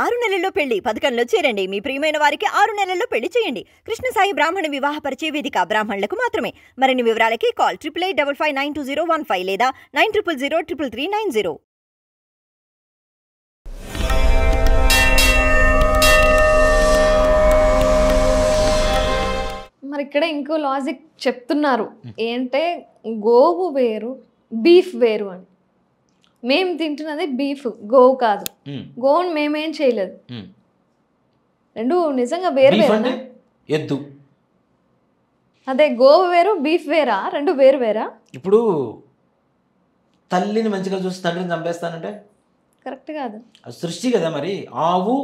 6 నెలల్లో పెళ్లి పథకంలో చేరండి. మీ ప్రియమైన వారికి 6 నెలల్లో పెళ్లి చేయండి. కృష్ణ సాయి బ్రాహ్మణ వివాహ పరిచయ వేదిక బ్రాహ్మణులకు మాత్రమే. మరిన్ని వివరాలకి కాల్ 8855592015 లేదా 9000033390. మరి ఇక్కడ ఇంకో లాజిక్ చెప్తున్నారు ఏంటంటే గోవు వేరు బీఫ్ వేరు అని. మేము తింటున్నది బీఫ్, గోవు కాదు. గోవును మేమేం చేయలేదు. రెండు నిజంగా వేరు వేరు. ఎద్దు అదే గోవు వేరు బీఫ్ వేరా? రెండు వేరు వేరా? ఇప్పుడు తల్లిని మంచిగా చూసి తండ్రిని చంపేస్తానంటే కరెక్ట్ కాదు. అది సృష్టి కదా. మరి ఆవు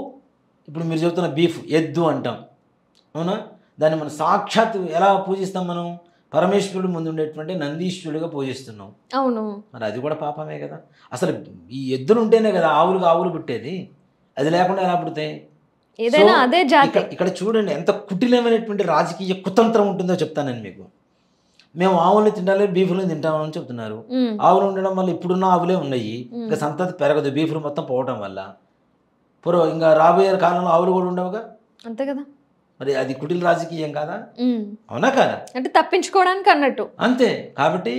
ఇప్పుడు మీరు చెబుతున్న బీఫ్ ఎద్దు అంటాం, అవునా? దాన్ని మనం సాక్షాత్ ఎలా పూజిస్తాం? మనం పరమేశ్వరుడు ముందు ఉండేటువంటి నందీశ్వరుడిగా పూజిస్తున్నాం. అవును, మరి అది కూడా పాపమే కదా. అసలు ఈ ఎద్దులు ఉంటేనే కదా ఆవులు పుట్టేది. అది లేకుండా ఎలా పుడతాయి? ఏదైనా అదే జాతి. ఇక్కడ చూడండి ఎంత కుటిలమైనటువంటి రాజకీయ కుతంత్రం ఉంటుందో చెప్తానని మీకు. మేము ఆవుల్ని తినాలి, బీఫ్లను తింటామని చెప్తున్నారు. ఆవులు ఉండడం వల్ల ఇప్పుడున్న ఆవులే ఉన్నాయి, ఇంకా సంతతి పెరగదు బీఫ్లు మొత్తం పోవడం వల్ల. ఇంకా రాబోయే కాలంలో ఆవులు కూడా ఉండవుగా. అంతే కదా. మరి అది కుటిల రాజకీయం కాదా? అవునా కాదా? అంటే తప్పించుకోవడానికి అన్నట్టు అంతే. కాబట్టి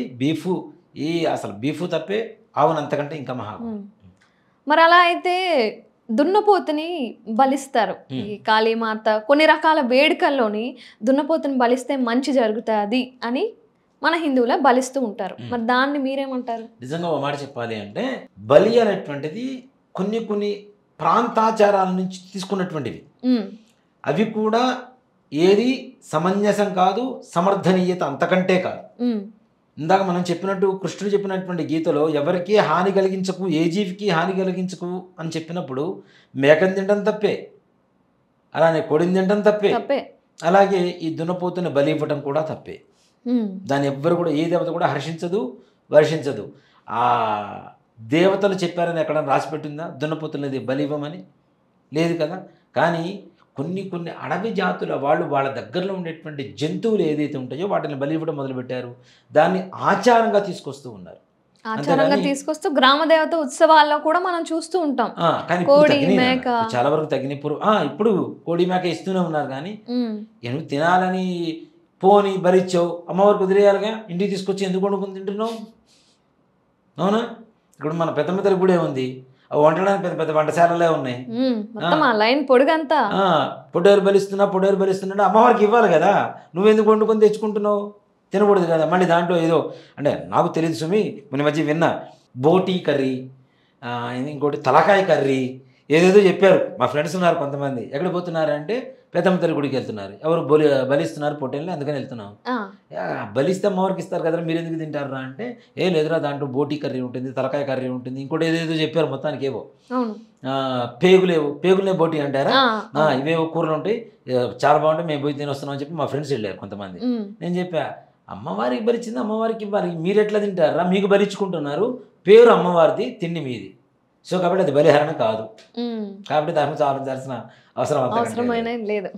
అసలు బీఫ్ తప్పే, ఆవును అంతకంటే ఇంకా మహా. మరి అలా అయితే దున్నపోతుని బలిస్తారు ఈ కాళీమాత. కొన్ని రకాల వేడుకల్లోని దున్నపోతుని బలిస్తే మంచి జరుగుతుంది అని మన హిందువులే బలిస్తూ ఉంటారు. మరి దాన్ని మీరేమంటారు? నిజంగా ఒక మాట చెప్పాలి అంటే బలి అనేటువంటిది కొన్ని ప్రాంతాచారాల నుంచి తీసుకున్నటువంటివి. అవి కూడా ఏది సమంజసం కాదు, సమర్థనీయత అంతకంటే కాదు. ఇందాక మనం చెప్పినట్టు కృష్ణుడు చెప్పినటువంటి గీతలో ఎవరికి హాని కలిగించకు, ఏ జీవికి హాని కలిగించకు అని చెప్పినప్పుడు మేకని తినడం తప్పే, అలానే కోడిని తినడం తప్పే, అలాగే ఈ దున్నపోతుని బలి ఇవ్వడం కూడా తప్పే. దాన్ని ఎవ్వరు కూడా, ఏ దేవత కూడా హర్షించదు, వర్షించదు. ఆ దేవతలు చెప్పారని ఎక్కడ రాసిపెట్టిందా దున్నపోతున్నది బలి ఇవ్వమని? లేదు కదా. కానీ కొన్ని అడవి జాతుల వాళ్ళు వాళ్ళ దగ్గరలో ఉండేటువంటి జంతువులు ఏదైతే ఉంటాయో వాటిని బలి ఇవ్వడం మొదలుపెట్టారు. దాన్ని ఆచారంగా తీసుకొస్తూ ఉన్నారు. ఆచారంగా తీసుకొస్తూ గ్రామ దేవత ఉత్సవాల్లో కూడా మనం చూస్తూ ఉంటాం. కానీ చాలా వరకు తగ్గిన. ఇప్పుడు కోడి మేక ఇస్తూనే ఉన్నారు. కానీ నువ్వు తినాలని పోని బలిచ్చావు, అమ్మవారికి వదిలేయాలిగా, ఇంటికి తీసుకొచ్చి ఎందుకు వండుకుని తింటున్నావు? అవునా? ఇప్పుడు మన పెద్దమ్మతల్లి గుడే ఉంది, వంటడానికి పెద్ద పెద్ద వంటశాలలే ఉన్నాయి. పొడేరు బలిస్తున్నా అమ్మవారికి ఇవ్వాలి కదా. నువ్వెందుకు వండుకొని తెచ్చుకుంటున్నావు? తినకూడదు కదా. మళ్ళీ దాంట్లో ఏదో అంటే నాకు తెలియదు సుమి, మన మధ్య విన్నా బోటీ కర్రీ, ఇంకోటి తలకాయ కర్రీ, ఏదేదో చెప్పారు. మా ఫ్రెండ్స్ ఉన్నారు కొంతమంది. ఎక్కడ పోతున్నారంటే పెద్దమ్మ తల్లి గుడికి వెళ్తున్నారు. ఎవరు బలిస్తున్నారు పొట్టేళ్ళని, అందుకని వెళ్తున్నాం. బలిస్తే అమ్మవారికి ఇస్తారు కదా, మీరు ఎందుకు తింటారా అంటే లేదురా దాంట్లో బోటీ కర్రీ ఉంటుంది, తలకాయ కర్రీ ఉంటుంది, ఇంకోటి ఏదేదో చెప్పారు. మొత్తానికి ఏవో పేగులే బోటీ అంటారా, ఇవేవో కూరలు ఉంటాయి, చాలా బాగుంటాయి, మేము పోయి తినొస్తున్నాం అని చెప్పి మా ఫ్రెండ్స్ వెళ్ళారు కొంతమంది. నేను చెప్పా, అమ్మవారికి బలిచింది అమ్మవారికి ఇవ్వాలి, మీరు ఎట్లా తింటారా? మీకు బలిచ్చుకుంటున్నారు, పేరు అమ్మవారిది, తిండి మీది. సో కాబట్టి అది బలిహరణ కాదు. కాబట్టి దాని గురించి ఆలోచించాల్సిన అవసరం అవసరమైన లేదు.